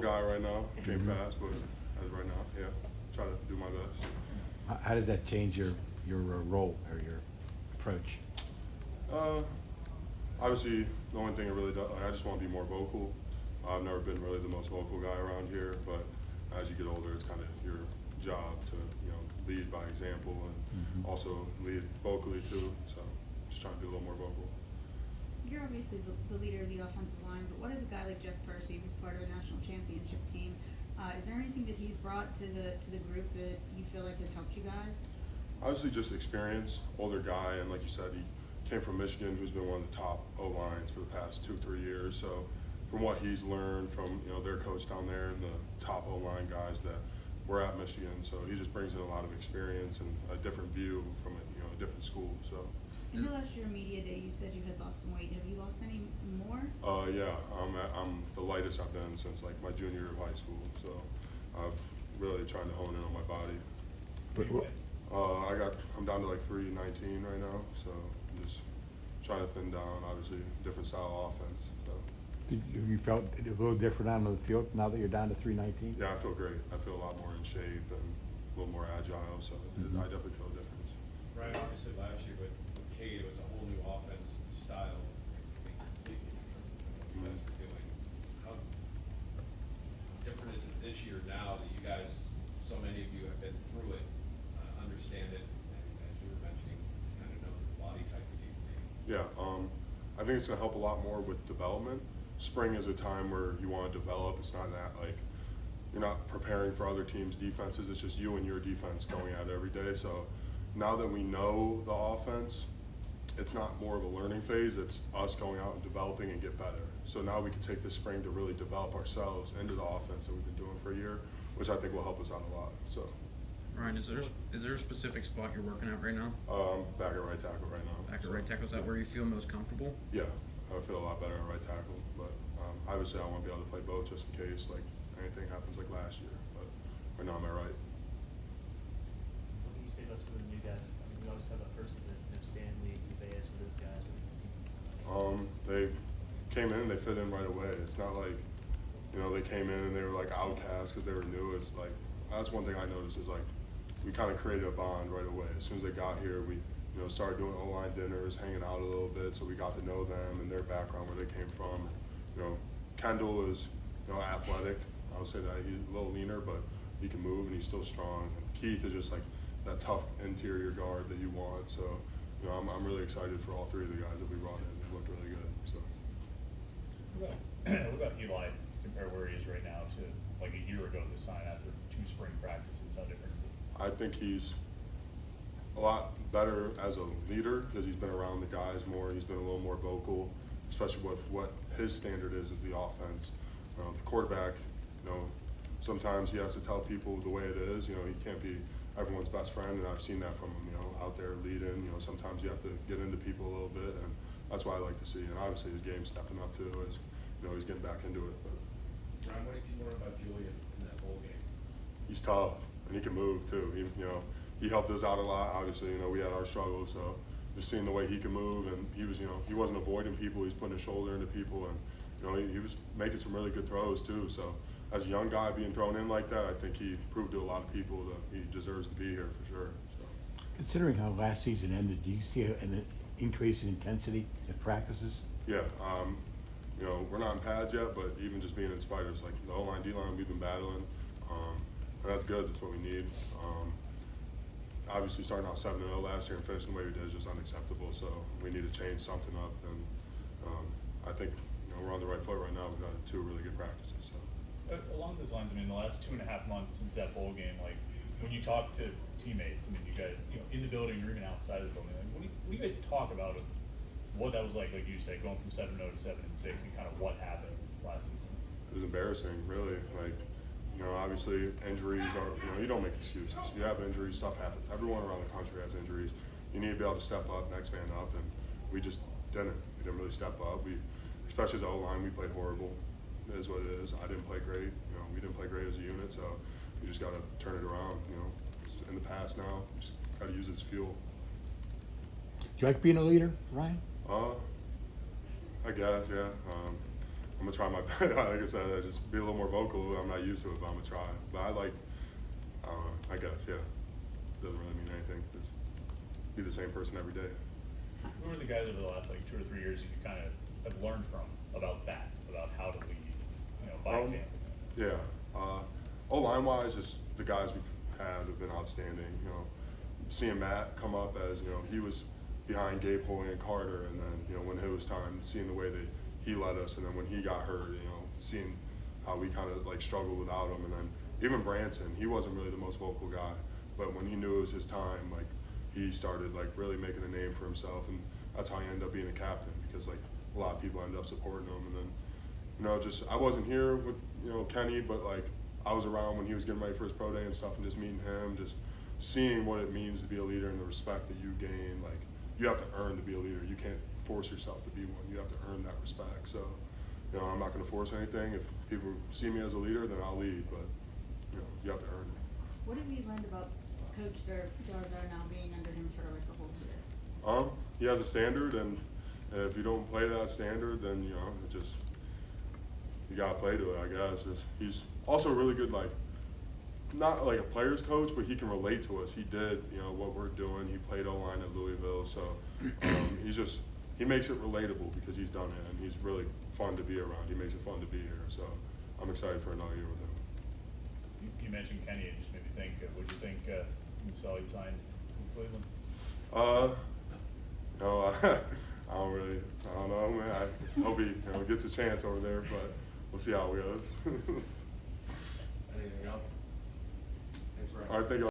guy right now. Came fast, but as right now, yeah, try to do my best. How does that change your role or your approach? Obviously, the only thing it really does, I just want to be more vocal. I've never been really the most vocal guy around here, but as you get older, it's kind of your job to lead by example and also lead vocally too. So just trying to be a little more vocal. You're obviously the leader of the offensive line, but what is a guy like Jeff Percy, who's part of the national championship team? Is there anything that he's brought to the group that you feel like has helped you guys? Obviously, just experience, older guy, and like you said, he came from Michigan, who's been one of the top O-lines for the past 2-3 years. So from what he's learned from their coach down there and the top O-line guys that were at Michigan, so he just brings in a lot of experience and a different view from a different school. So. I know last year media day you said you had lost some weight. Have you lost any more? Yeah, I'm the lightest I've been since like my junior year of high school. So I've really trying to hone in on my body. I'm down to like 319 right now, so I'm just trying to thin down. Obviously, different style offense. So. You felt a little different on the field now that you're down to 319? Yeah, I feel great. I feel a lot more in shape and a little more agile. So I definitely feel a difference. Ryan, obviously last year with Kate, it was a whole new offense style. You guys were doing. How different is it this year now that you guys, so many of you have been through it, understand it, and as you were mentioning, kind of know the body type of you? Yeah, I think it's going to help a lot more with development. Spring is a time where you want to develop. It's not that like you're not preparing for other teams' defenses. It's just you and your defense going at it every day. So now that we know the offense, it's not more of a learning phase. It's us going out and developing and get better. So now we can take this spring to really develop ourselves into the offense that we've been doing for a year, which I think will help us out a lot. So. Ryan, is there a specific spot you're working at right now? Back at right tackle right now. Back at right tackle, is that where you feel most comfortable? Yeah, I feel a lot better at right tackle, but obviously I want to be able to play both just in case like anything happens like last year. But right now I'm at right. What can you say about some of the new guys? I mean, we always talk about Percy, but Stanley, Baez, for those guys. What do you see? They came in, they fit in right away. It's not like they came in and they were like outcasts because they were new. It's like that's one thing I noticed is like we kind of created a bond right away. As soon as they got here, we started doing O-line dinners, hanging out a little bit, so we got to know them and their background, where they came from. Kendall is athletic. I would say that he's a little leaner, but he can move and he's still strong. And Keith is just like that tough interior guard that you want. So I'm really excited for all three of the guys that we brought in. They looked really good. So. What about Eli? Compare where he is right now to like a year ago this time after 2 spring practices. How different is it? I think he's a lot better as a leader because he's been around the guys more. He's been a little more vocal, especially with what his standard is the offense. The quarterback, sometimes he has to tell people the way it is. He can't be everyone's best friend, and I've seen that from him. Out there leading. Sometimes you have to get into people a little bit, and that's what I like to see. And obviously his game's stepping up too. As he's getting back into it. But. Ryan, what did you learn about Julian in that bowl game? He's tough and he can move too. He helped us out a lot. Obviously, we had our struggles, so just seeing the way he can move, and he was, he wasn't avoiding people. He's putting his shoulder into people, and he was making some really good throws too. So as a young guy being thrown in like that, I think he proved to a lot of people that he deserves to be here for sure. So. Considering how last season ended, do you see an increase in intensity in practices? Yeah, we're not in pads yet, but even just being in spiders, like the O-line, D-line, we've been battling, and that's good. That's what we need. Obviously, starting out 7-0 last year and finishing the way we did is just unacceptable. So we need to change something up, and I think we're on the right foot right now. We've got 2 really good practices. So. Along those lines, the last 2.5 months since that bowl game, like when you talk to teammates, you guys, in the building or even outside of the building, like, what do you guys talk about of what that was like you said, going from 7-0 to 7-6, and kind of what happened last season? It was embarrassing, really. Obviously injuries are, you don't make excuses. You have injuries, stuff happens. Everyone around the country has injuries. You need to be able to step up, next man up, and we just didn't. We didn't really step up. Especially as O-line, we played horrible. It is what it is. I didn't play great. We didn't play great as a unit, so we just got to turn it around. It's in the past now. We just got to use it as fuel. Do you like being a leader, Ryan? I guess, yeah. I'm gonna try my best. Like I said, I just be a little more vocal. I'm not used to it, but I'm gonna try. But I like, I guess, yeah. Doesn't really mean anything. Just be the same person every day. Who are the guys over the last like 2 or 3 years you kind of have learned from about that, about how to lead, by example? Yeah. O-line wise, just the guys we've had have been outstanding. Seeing Matt come up as, he was behind Gabe Hoy and Carter, and then, when it was time, seeing the way that he led us, and then when he got hurt, seeing how we kind of like struggled without him, and then even Branson, he wasn't really the most vocal guy, but when he knew it was his time, like he started like really making a name for himself, and that's how he ended up being a captain, because like a lot of people ended up supporting him, and then just I wasn't here with Kenny, but like I was around when he was getting ready for his pro day and stuff, and just meeting him, just seeing what it means to be a leader and the respect that you gain. Like you have to earn to be a leader. You can't force yourself to be one. You have to earn that respect. So, I'm not going to force anything. If people see me as a leader, then I'll lead. But you have to earn it. What have you learned about Coach Darvell now being under him for like a whole year? He has a standard, and if you don't play that standard, then it just you gotta play to it. I guess he's also really good, like not like a player's coach, but he can relate to us. He did, what we're doing. He played O-line at Louisville, so he makes it relatable because he's done it, and he's really fun to be around. He makes it fun to be here, so I'm excited for another year with him. You mentioned Kenny, it just made me think. What do you think when you saw he signed in Cleveland? No, I don't know, man. I hope he gets a chance over there, but we'll see how it goes. Anything else? Thanks, Ryan. All right, thank you.